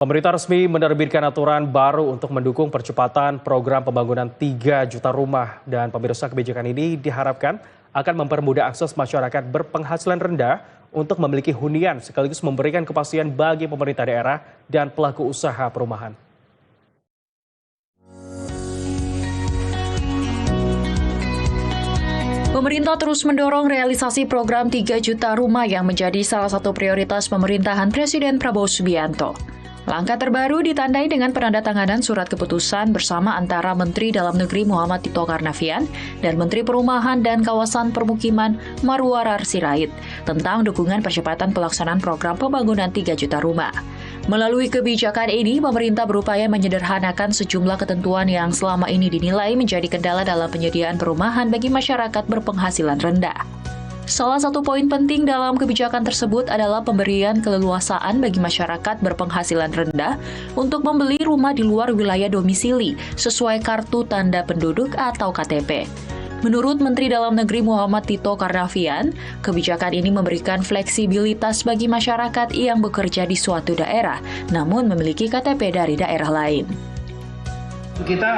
Pemerintah resmi menerbitkan aturan baru untuk mendukung percepatan program pembangunan 3 juta rumah. Dan pemirsa, kebijakan ini diharapkan akan mempermudah akses masyarakat berpenghasilan rendah untuk memiliki hunian sekaligus memberikan kepastian bagi pemerintah daerah dan pelaku usaha perumahan. Pemerintah terus mendorong realisasi program 3 juta rumah yang menjadi salah satu prioritas pemerintahan Presiden Prabowo Subianto. Langkah terbaru ditandai dengan penandatanganan surat keputusan bersama antara Menteri Dalam Negeri Muhammad Tito Karnavian dan Menteri Perumahan dan Kawasan Permukiman Marwarar Sirait tentang dukungan percepatan pelaksanaan program pembangunan 3 juta rumah. Melalui kebijakan ini, pemerintah berupaya menyederhanakan sejumlah ketentuan yang selama ini dinilai menjadi kendala dalam penyediaan perumahan bagi masyarakat berpenghasilan rendah. Salah satu poin penting dalam kebijakan tersebut adalah pemberian keleluasaan bagi masyarakat berpenghasilan rendah untuk membeli rumah di luar wilayah domisili sesuai kartu tanda penduduk atau KTP. Menurut Menteri Dalam Negeri Muhammad Tito Karnavian, kebijakan ini memberikan fleksibilitas bagi masyarakat yang bekerja di suatu daerah, namun memiliki KTP dari daerah lain. Kita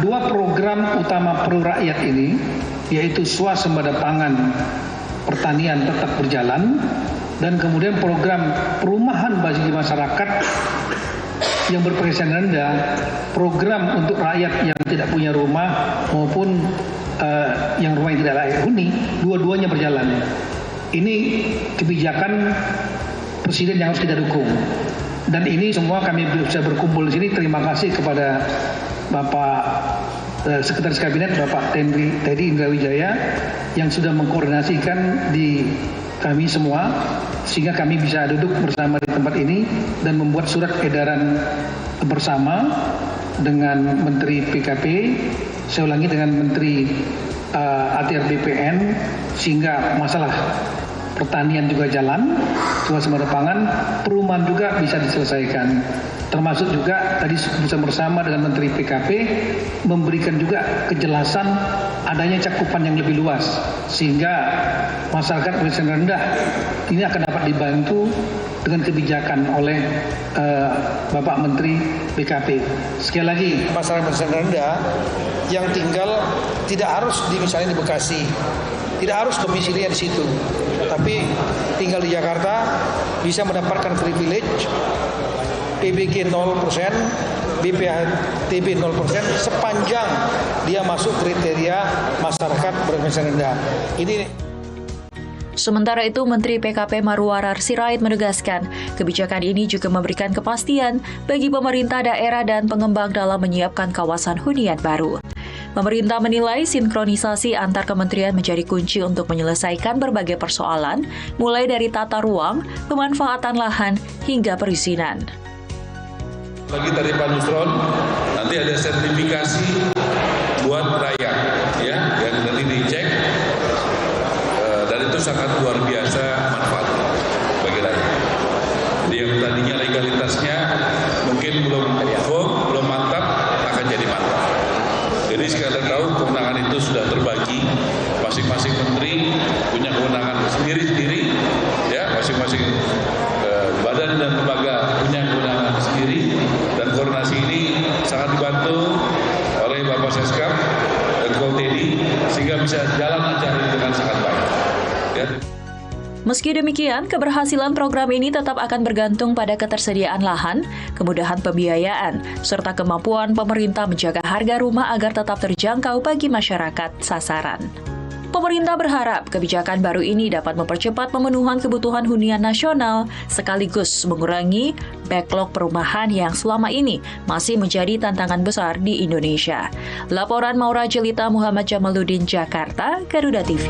dua program utama Pro Rakyat ini, yaitu swasembada pangan pertanian tetap berjalan, dan kemudian program perumahan bagi masyarakat yang berpenghasilan rendah, program untuk rakyat yang tidak punya rumah maupun yang rumahnya tidak layak huni, dua-duanya berjalan. Ini kebijakan Presiden yang harus kita dukung. Dan ini semua kami bisa berkumpul di sini. Terima kasih kepada Bapak Sekretaris Kabinet Bapak Teddy Indrawijaya yang sudah mengkoordinasikan di kami semua sehingga kami bisa duduk bersama di tempat ini dan membuat surat edaran bersama dengan Menteri PKP, saya ulangi dengan Menteri ATR BPN, sehingga masalah pertanian juga jalan, swasembada pangan, perumahan juga bisa diselesaikan. Termasuk juga tadi bersama dengan Menteri PKP memberikan juga kejelasan adanya cakupan yang lebih luas sehingga masyarakat berpenghasilan rendah ini akan dapat dibantu dengan kebijakan oleh Bapak Menteri PKP. Sekali lagi, masyarakat berpenghasilan rendah yang tinggal tidak harus misalnya di Bekasi, tidak harus domisilinya di situ, tapi tinggal di Jakarta bisa mendapatkan privilege PBG 0%, BPHTB 0% sepanjang dia masuk kriteria masyarakat berpenghasilan rendah. Sementara itu, Menteri PKP Marwarar Sirait menegaskan, kebijakan ini juga memberikan kepastian bagi pemerintah daerah dan pengembang dalam menyiapkan kawasan hunian baru. Pemerintah menilai sinkronisasi antar kementerian menjadi kunci untuk menyelesaikan berbagai persoalan, mulai dari tata ruang, pemanfaatan lahan, hingga perizinan. Bagi tadi Pak Nusron, nanti ada sertifikasi buat rakyat, ya, yang nanti dicek, dan itu sangat luar biasa manfaatnya bagi rakyat. Jadi yang tadinya legalitasnya mungkin belum firm, belum mantap, akan jadi mantap. Jadi sekalian tahu kewenangan itu sudah terbagi, masing-masing menteri punya kewenangan sendiri-sendiri, ya, masing-masing badan dan lembaga punya kewenangan sendiri, dan koordinasi ini sangat dibantu oleh Bapak Seskap dan Kau Teddy sehingga bisa jalan lancar dengan sangat baik. Ya. Meski demikian, keberhasilan program ini tetap akan bergantung pada ketersediaan lahan, kemudahan pembiayaan, serta kemampuan pemerintah menjaga harga rumah agar tetap terjangkau bagi masyarakat sasaran. Pemerintah berharap kebijakan baru ini dapat mempercepat pemenuhan kebutuhan hunian nasional sekaligus mengurangi backlog perumahan yang selama ini masih menjadi tantangan besar di Indonesia. Laporan Maura Jelita Muhammad Jamaluddin, Jakarta, Garuda TV.